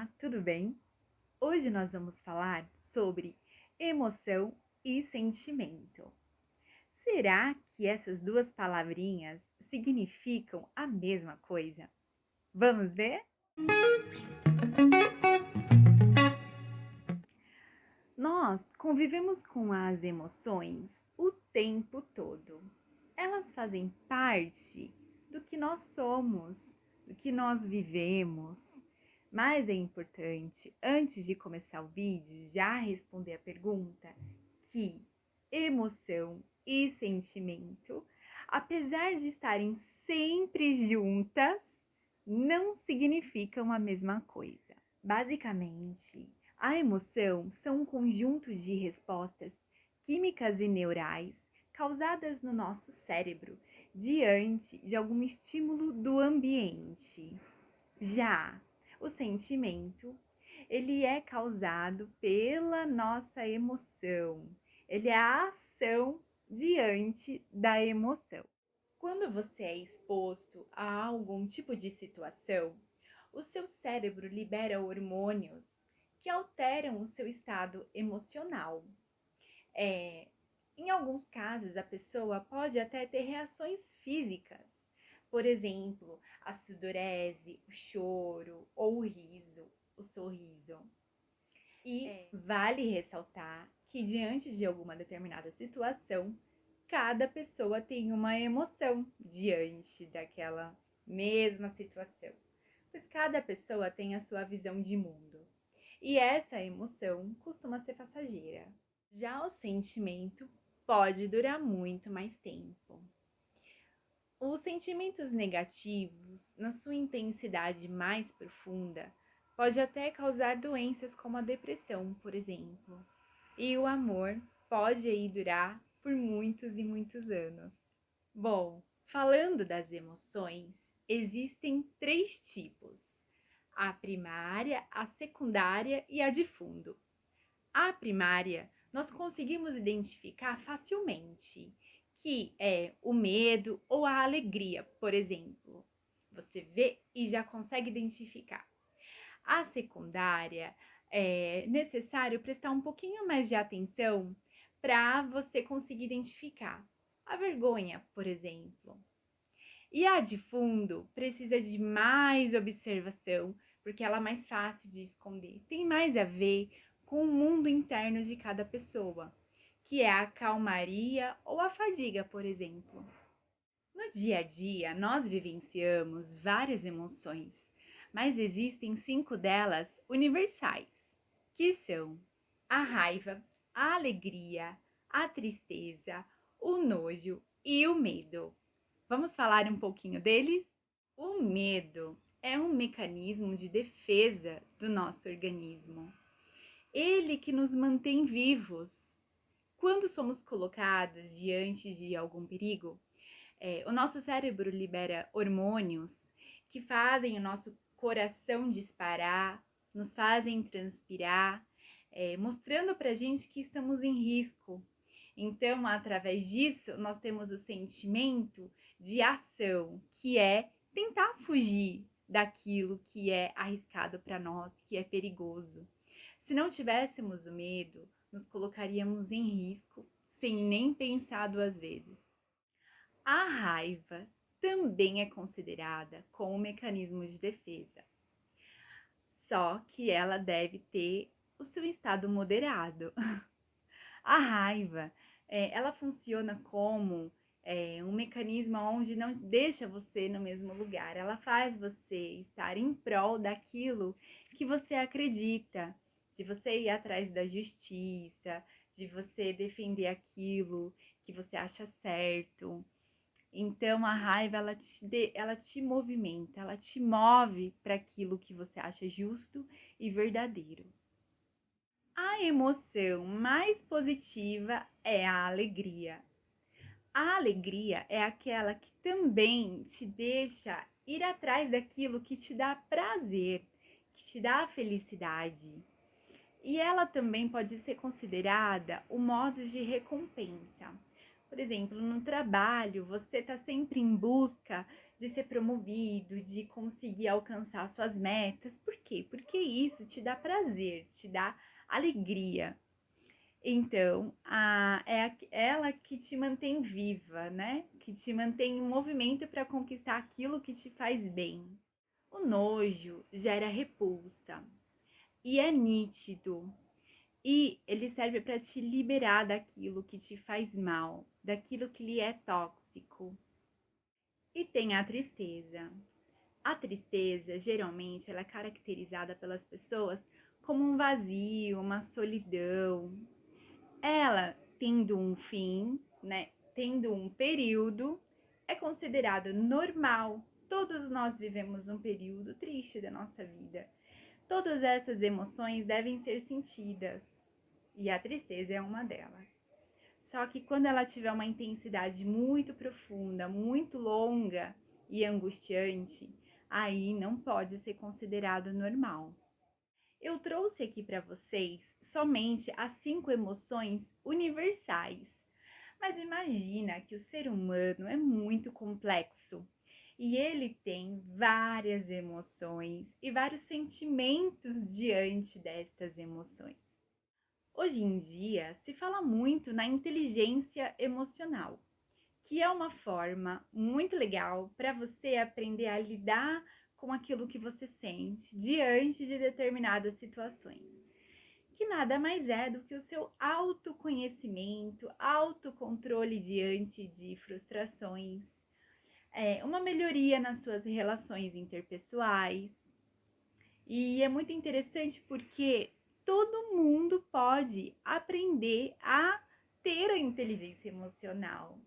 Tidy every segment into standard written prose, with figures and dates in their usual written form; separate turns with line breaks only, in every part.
Olá, tudo bem? Hoje nós vamos falar sobre emoção e sentimento. Será que essas duas palavrinhas significam a mesma coisa? Vamos ver? Nós convivemos com as emoções o tempo todo. Elas fazem parte do que nós somos, do que nós vivemos. Mas é importante, antes de começar o vídeo, já responder a pergunta que emoção e sentimento, apesar de estarem sempre juntas, não significam a mesma coisa. Basicamente, a emoção são um conjunto de respostas químicas e neurais causadas no nosso cérebro diante de algum estímulo do ambiente. Já o sentimento, ele é causado pela nossa emoção. Ele é a ação diante da emoção. Quando você é exposto a algum tipo de situação, o seu cérebro libera hormônios que alteram o seu estado emocional. Em alguns casos, a pessoa pode até ter reações físicas. Por exemplo, a sudorese, o choro ou o riso, o sorriso. E vale ressaltar que diante de alguma determinada situação, cada pessoa tem uma emoção diante daquela mesma situação, pois cada pessoa tem a sua visão de mundo. E essa emoção costuma ser passageira. Já o sentimento pode durar muito mais tempo. Os sentimentos negativos, na sua intensidade mais profunda, pode até causar doenças como a depressão, por exemplo. E o amor pode aí durar por muitos e muitos anos. Bom, falando das emoções, existem três tipos: a primária, a secundária e a de fundo. A primária nós conseguimos identificar facilmente, que é o medo ou a alegria, por exemplo. Você vê e já consegue identificar. A secundária é necessário prestar um pouquinho mais de atenção para você conseguir identificar. A vergonha, por exemplo. E a de fundo precisa de mais observação, porque ela é mais fácil de esconder. Tem mais a ver com o mundo interno de cada pessoa, que é a calmaria ou a fadiga, por exemplo. No dia a dia, nós vivenciamos várias emoções, mas existem 5 delas universais, que são a raiva, a alegria, a tristeza, o nojo e o medo. Vamos falar um pouquinho deles? O medo é um mecanismo de defesa do nosso organismo. Ele que nos mantém vivos. Quando somos colocados diante de algum perigo, o nosso cérebro libera hormônios que fazem o nosso coração disparar, nos fazem transpirar, mostrando pra gente que estamos em risco. Então, através disso, nós temos o sentimento de ação, que é tentar fugir daquilo que é arriscado para nós, que é perigoso. Se não tivéssemos o medo, nos colocaríamos em risco sem nem pensar duas vezes. A raiva também é considerada como um mecanismo de defesa, só que ela deve ter o seu estado moderado. A raiva, ela funciona como um mecanismo onde não deixa você no mesmo lugar. Ela faz você estar em prol daquilo que você acredita, de você ir atrás da justiça, de você defender aquilo que você acha certo. Então, a raiva, ela te movimenta, ela te move para aquilo que você acha justo e verdadeiro. A emoção mais positiva é a alegria. A alegria é aquela que também te deixa ir atrás daquilo que te dá prazer, que te dá felicidade. E ela também pode ser considerada o modo de recompensa. Por exemplo, no trabalho, você está sempre em busca de ser promovido, de conseguir alcançar suas metas. Por quê? Porque isso te dá prazer, te dá alegria. Então, ela que te mantém viva, né? Que te mantém em movimento para conquistar aquilo que te faz bem. O nojo gera repulsa e é nítido. E ele serve para te liberar daquilo que te faz mal, daquilo que lhe é tóxico. E tem a tristeza. A tristeza, geralmente, ela é caracterizada pelas pessoas como um vazio, uma solidão. Ela, tendo um fim, né, tendo um período, é considerado normal. Todos nós vivemos um período triste da nossa vida. Todas essas emoções devem ser sentidas, e a tristeza é uma delas. Só que quando ela tiver uma intensidade muito profunda, muito longa e angustiante, aí não pode ser considerado normal. Eu trouxe aqui para vocês somente as 5 emoções universais. Mas imagina que o ser humano é muito complexo e ele tem várias emoções e vários sentimentos diante destas emoções. Hoje em dia se fala muito na inteligência emocional, que é uma forma muito legal para você aprender a lidar com aquilo que você sente diante de determinadas situações, que nada mais é do que o seu autoconhecimento, autocontrole diante de frustrações, uma melhoria nas suas relações interpessoais. E é muito interessante porque todo mundo pode aprender a ter a inteligência emocional.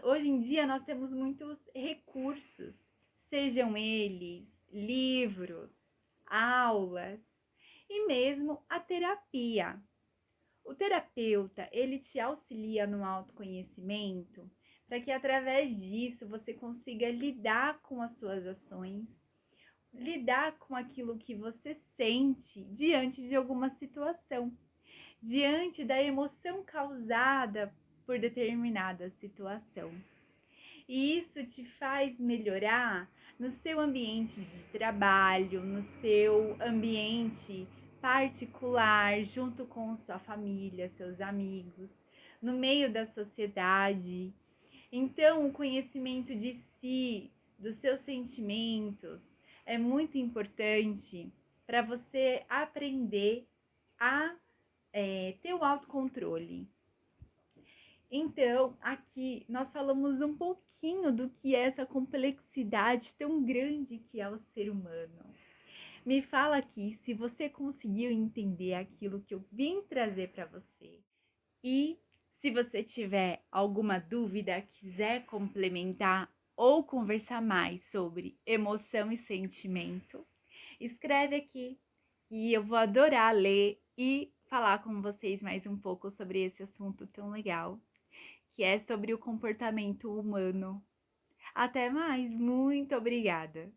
Hoje em dia nós temos muitos recursos, sejam eles livros, aulas e mesmo a terapia. O terapeuta, ele te auxilia no autoconhecimento para que através disso você consiga lidar com as suas ações, lidar com aquilo que você sente diante de alguma situação, diante da emoção causada por determinada situação. E isso te faz melhorar no seu ambiente de trabalho, no seu ambiente particular, junto com sua família, seus amigos, no meio da sociedade. Então, o conhecimento de si, dos seus sentimentos, é muito importante para você aprender a ter o autocontrole. Então, aqui nós falamos um pouquinho do que é essa complexidade tão grande que é o ser humano. Me fala aqui se você conseguiu entender aquilo que eu vim trazer para você. E se você tiver alguma dúvida, quiser complementar ou conversar mais sobre emoção e sentimento, escreve aqui que eu vou adorar ler e falar com vocês mais um pouco sobre esse assunto tão legal, que é sobre o comportamento humano. Até mais, muito obrigada!